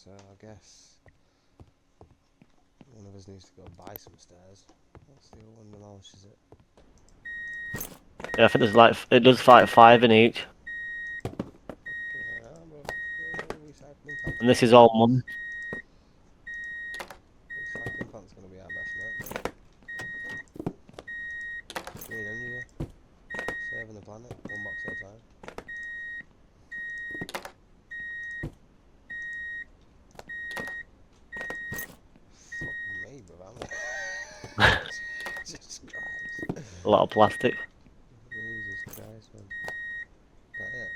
so I guess one of us needs to go buy some stairs. Let's see what one demolishes it. Yeah, I think there's like it does like 5 in each, Yeah, but recycling plant's and gonna this be is our all best. one. Recycling plant's gonna be our best, mate. Green energy, saving the planet, one box at a time. Fuck me, bro. Jesus Christ. A lot of plastic. Jesus Christ, man. That it?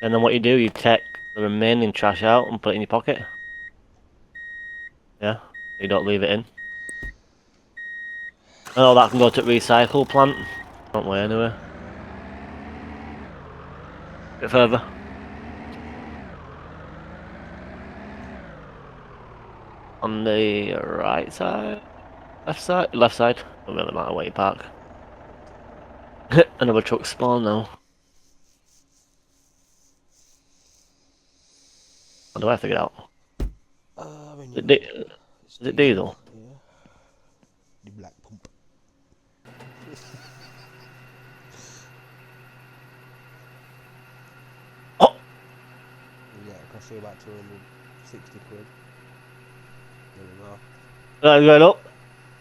And then what you do, you take the remaining trash out and put it in your pocket. Yeah, you don't leave it in. Oh, that can go to the recycle plant. Don't we anyway? Bit further. On the right side? Left side? Left side. Don't really matter where you park. Another truck spawn now. What do I have to get out? When Is you it, go. It's is it diesel? Yeah. The black pump. Oh! Yeah, it costs you about 260 quid. Maybe more. That's going up.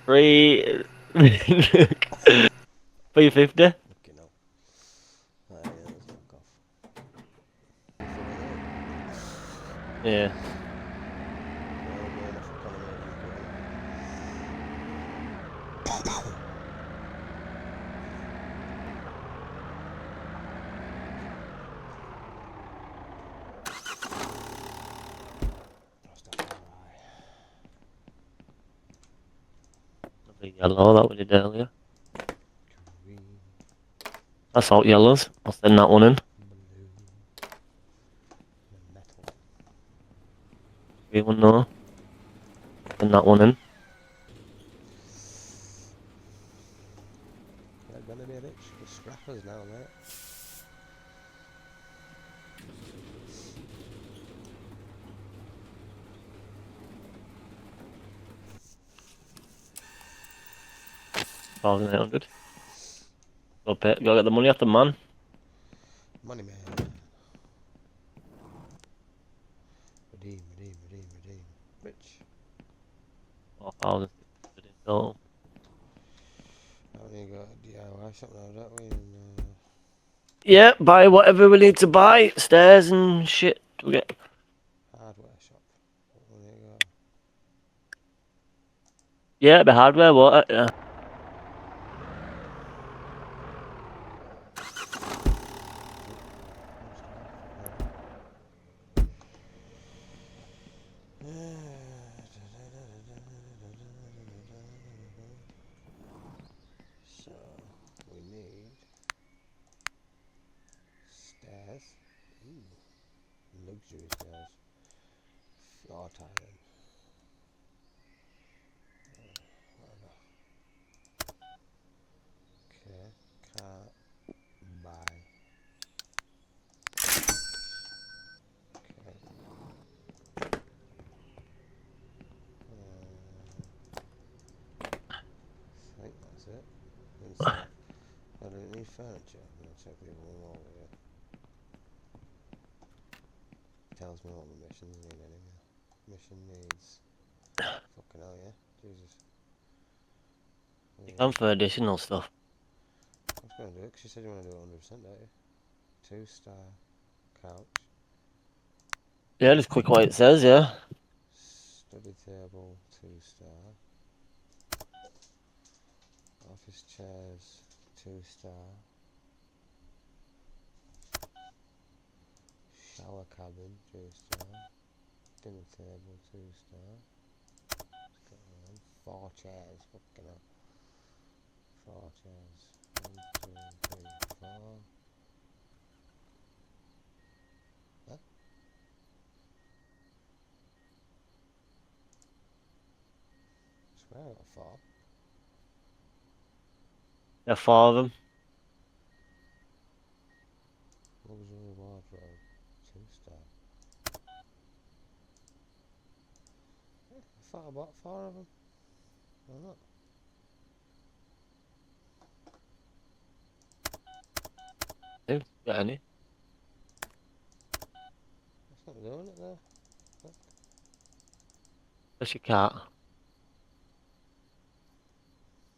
350. Fucking hell. Yeah, let's knock off. Yeah. Well, we're enough economy as you put in. Another yellow that we did earlier. Green, That's all yellows. I'll send that one in. blue, and metal. Green one no. Send that one in. They're gonna be rich. The scrappers now, mate. $1,800. Go get the money off the man. Money, man. Redeem, redeem, redeem, redeem. Rich. 4,600 in total. Haven't you got a DIY shop now, don't we? And, Yeah, buy whatever we need to buy. Stairs and shit. We get. hardware shop. What have you got? Yeah, the hardware, what? Yeah. So we need stairs. Ooh, luxury stairs. Floor tiling. Whatever. Okay. Can't buy. Okay. I think that's it. Inside. I don't need furniture. I'm gonna check the other one over here. Tells me what the missions need anyway. Mission needs. Fucking hell, yeah. Jesus. You can for additional stuff. I was gonna do it 'cause you said you want to do it 100%, don't you? 2-star couch. Yeah, just click what it says, yeah. Study table, 2-star. Office chairs, 2-star. Shower cabin, 2-star. Dinner table, 2-star. 4 chairs, fucking hell. 4 chairs. 1, 2, 3, 4. Huh? I swear I got 4. Yeah, 4 of them. Luxury wardrobe, 2-star. I thought I bought 4 of them. Why not? Yeah, got any? It's not doing it there. That's your cat.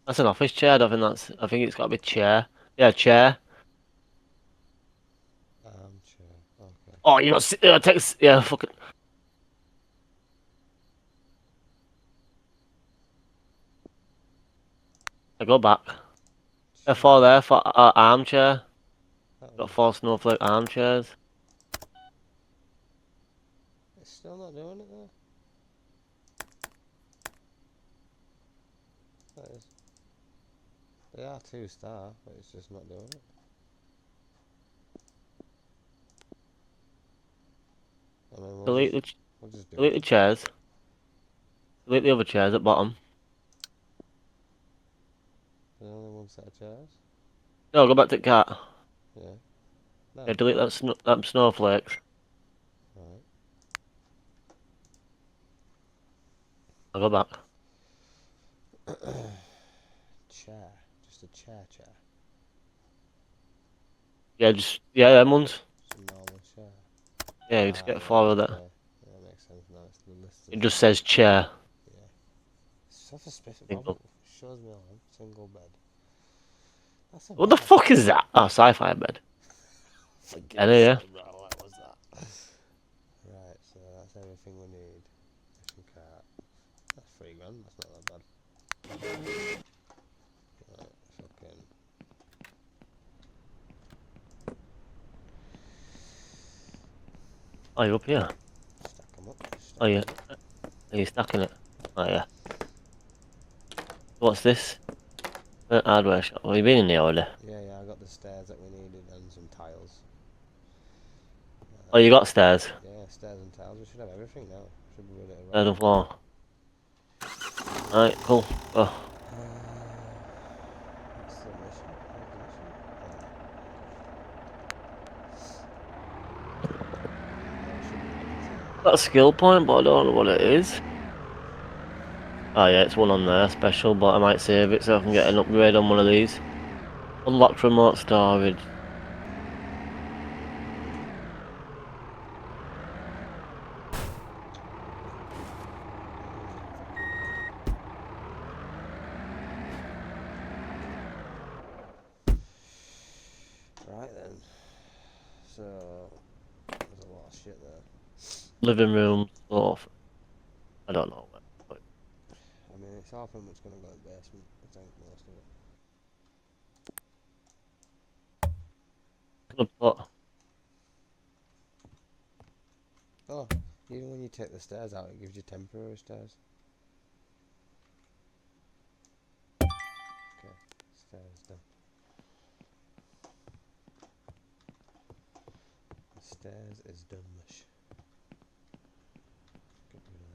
That's an office chair. I don't think that's. I think it's got to be chair. Yeah, chair. Armchair. Okay. Oh, you got text. Yeah, fuck it. I go back. Yeah, Chair. 4 there for armchair. That Got one. 4 snowflake armchairs. It's still not doing it there. That is. They are 2-star, but it's just not doing it. I mean, Delete the we'll just do delete the it. chairs. Delete the other chairs at bottom. There's only one set of chairs. No, go back to cat. Yeah. No. Yeah, delete that snowflakes. Right. I'll go back. Chair. Just a chair. Yeah, them ones. Just a normal chair. Yeah, you just get Yeah, 4 of that. okay. Yeah, that makes sense now. It's the list of. It just says chair. Yeah. Such a specific. Single. Shows me on single bed. That's a What the bed. fuck is that? Oh, sci-fi bed. Forget I know, yeah. what was that? Right, so that's everything we need. Mission cart. That's £3 that's not that bad. Right, fucking. Oh, you're up here. Stack them up. Oh, yeah. Are you stacking it? Oh, yeah. What's this? Hardware shop. Have you been in there already? Yeah, I got the stairs that we needed and some tiles. Oh, you got stairs? Yeah, stairs and tiles. We should have everything now. Should be ready to rock. Stairs and floor. Alright, cool. Oh. What's the mission? Got a skill point, but I don't know what it is. Oh yeah, it's one on there, special, but I might save it so I can get an upgrade on one of these. Unlocked remote storage. Right then. So there's a lot of shit there. Living room, sofa. I don't know. I mean, it's half of it's going to go in the basement. I think most of it. Gonna put. Oh, even when you take the stairs out, it gives you temporary stairs. Okay, stairs done. The stairs is done, mush. Get rid of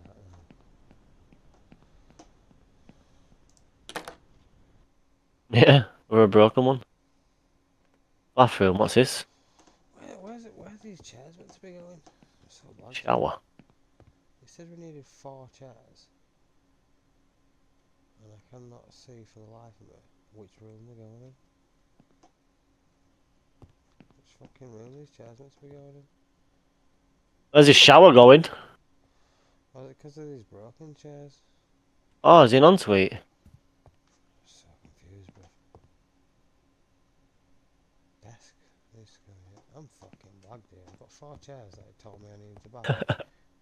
that now. Yeah, or a broken one. Bathroom, what's this? Where's these chairs meant to be going? So bad. Shower. It said we needed 4 chairs. And I cannot see for the life of me which room they're going in. Which fucking room these chairs meant to be going in? Where's this shower going? Oh, is it because of these broken chairs? Oh, is it an ensuite? So confused, bro. Desk. This guy. I'm fucking bugged here. I've got 4 chairs that it told me I needed to buy.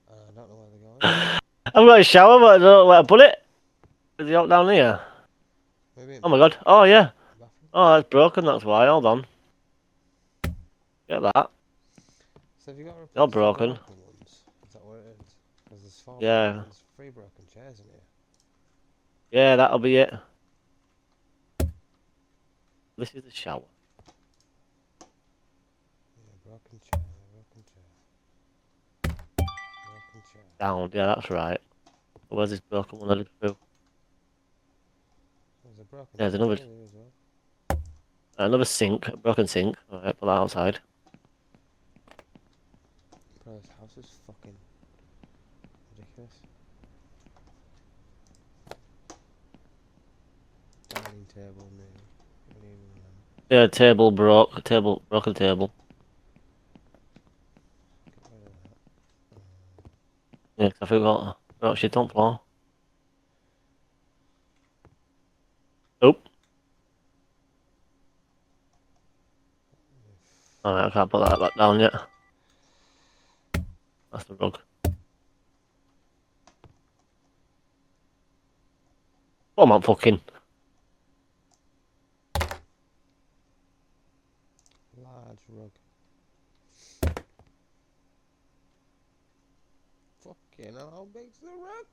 And I don't know where they're going. I've got a shower, but I don't know where to put it. Is it out down here? Maybe Oh my god. Oh yeah. bathroom. Oh, it's broken, that's why. Hold on. Get that. So have you got to replace Not the broken. ones? Is that what it is? Because there's 4 Yeah. there's 3 broken chairs in here. Yeah, that'll be it. This is the shower. Yeah, broken chair. Broken chair. Down. Yeah, that's right. Where's this broken one? I did through? There's a broken There's chair another. here as well. Another sink. A broken sink. Alright, put that outside. Bro, this house is fucking ridiculous. Dining table, no. We need one of them. Yeah, table broke. Broke a table. Get rid of that. Yeah, 'cause I forgot shit on floor. Oop. Alright, I can't put that back down yet. That's the rug. What am I fucking? Large rug. Fucking hell, how big's the rug?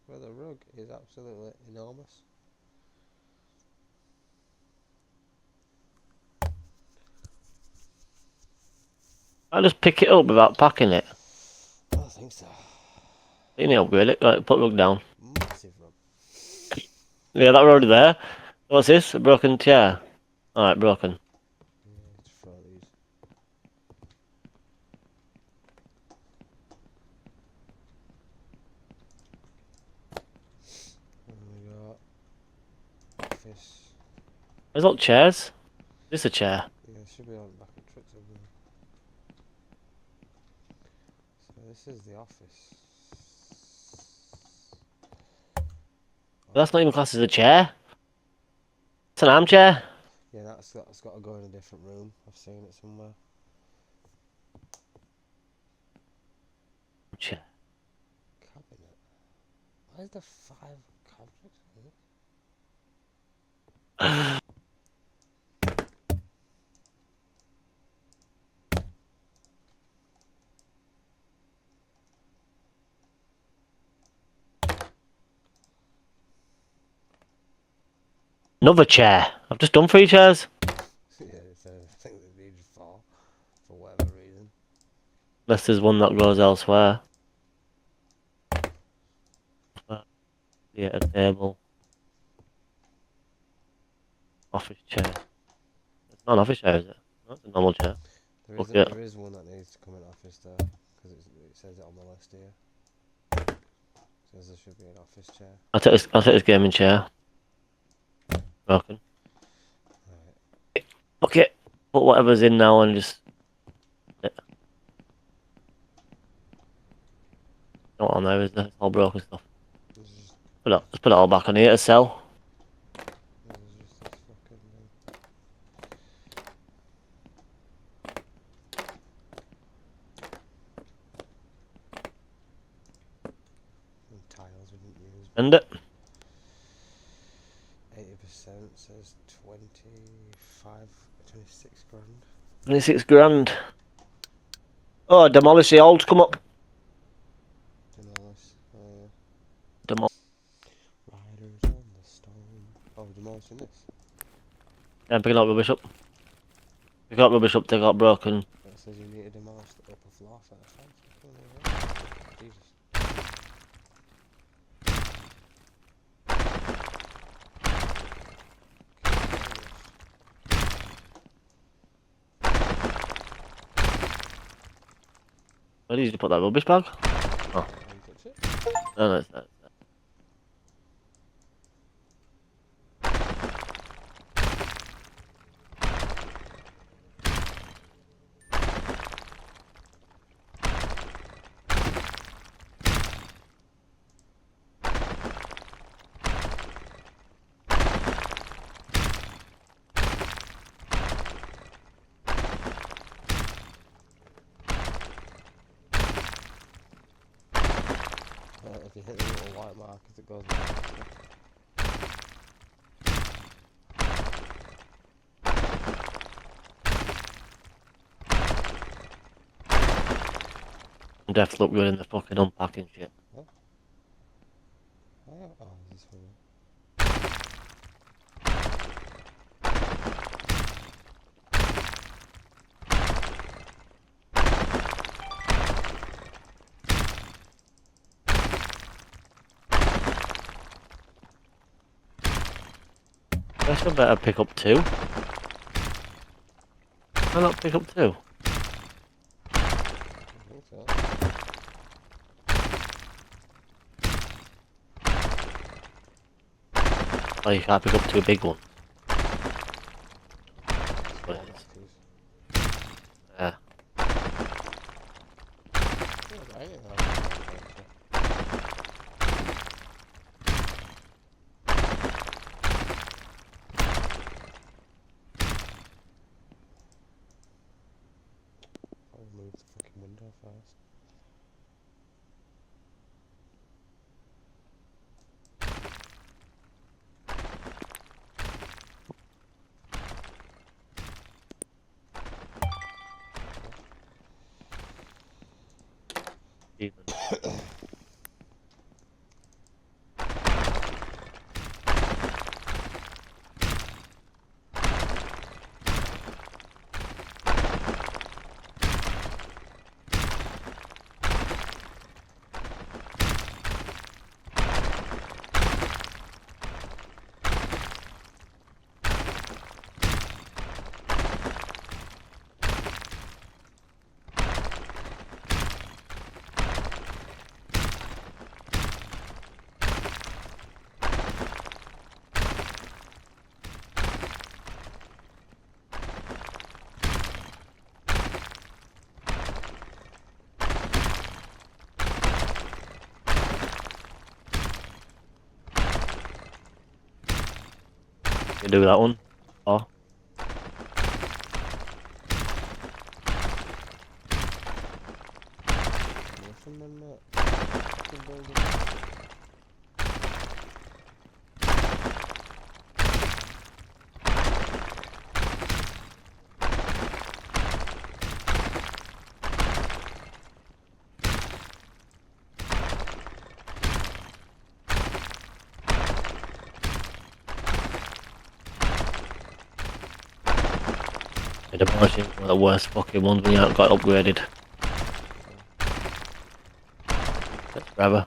Well, the rug is absolutely enormous. I just pick it up without packing it. I don't think so. You need to upgrade it. Right, put rug down. Massive rug. Yeah, that road there. What's this? A broken chair. Alright, broken. Yeah, just throw these. And we got office. There's not chairs. Is this a chair? Yeah, it should be on the back of trucks over there. So this is the office. That's not even classed as a chair. It's an armchair. Yeah, that's got to go in a different room. I've seen it somewhere. Chair. Cabinet. Why is there 5 cabinets here? Another chair. I've just done 3 chairs. Yeah, so I think they need 4 for whatever reason. Unless there's one that goes elsewhere. Yeah, a table. Office chair. It's not an office chair, is it? No, it's a normal chair. There is one that needs to come in office though, because it says it on the list here. Says there should be an office chair. I'll take this gaming chair. Broken. Right. Okay. Put whatever's in now and just. Yeah. Not on there, is there? It's all broken stuff. Let's put it all back on here to sell. There's just this fucking and tiles we didn't use. End it. 80% says 26 grand. 26 grand. Oh, demolish the old. Come up. Demolish. Demolish. Riders on the stone. Oh, demolishing this. Yeah, I'm picking up rubbish up. Pick up rubbish up, take out broken. It says you need to demolish the upper floor first. Jesus. Where did you put that rubbish bag? Oh. Touch it. No, it's not. If you hit the little white mark as it goes back. Death look good in the fucking unpacking shit. What? Oh, this one. I should better pick up 2. Why not pick up 2? I think so. Oh, you can't pick up too big one. Small But, boxes. yeah. Yeah, right, yeah. I'll remove the fucking window first. Even. You do that one. Oh. Nothing on that fucking building. The Demolition is one of the worst fucking ones when you haven't got upgraded. That's forever.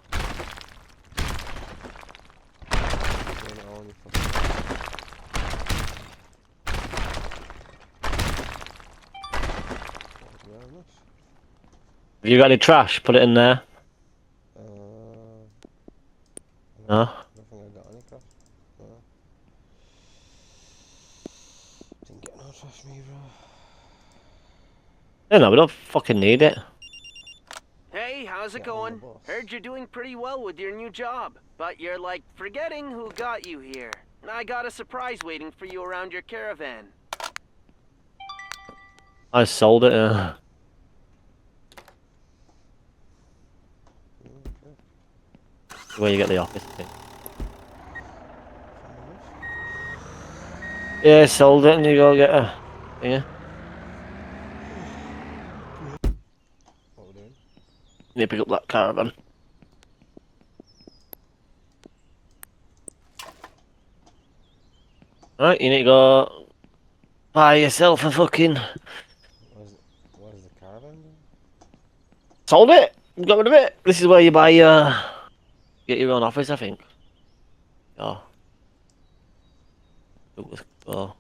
Doing it all on your fucking... Very much. Have you got any trash? Put it in there. I No? don't think I got any craft. No. Didn't get no trash me, bro. No, we don't fucking need it. Hey, how's it Get on the going? bus. Heard you're doing pretty well with your new job, but you're like forgetting who got you here. I got a surprise waiting for you around your caravan. I sold it. Okay. Where you get the office thing. From the roof. Yeah, sold it and you go get a thing. What we're doing? You need to pick up that caravan. Alright, you need to go buy yourself a fucking... Where's the caravan going? Sold it! Got rid of it! This is where you buy your... Get your own office, I think. Oh. Oh.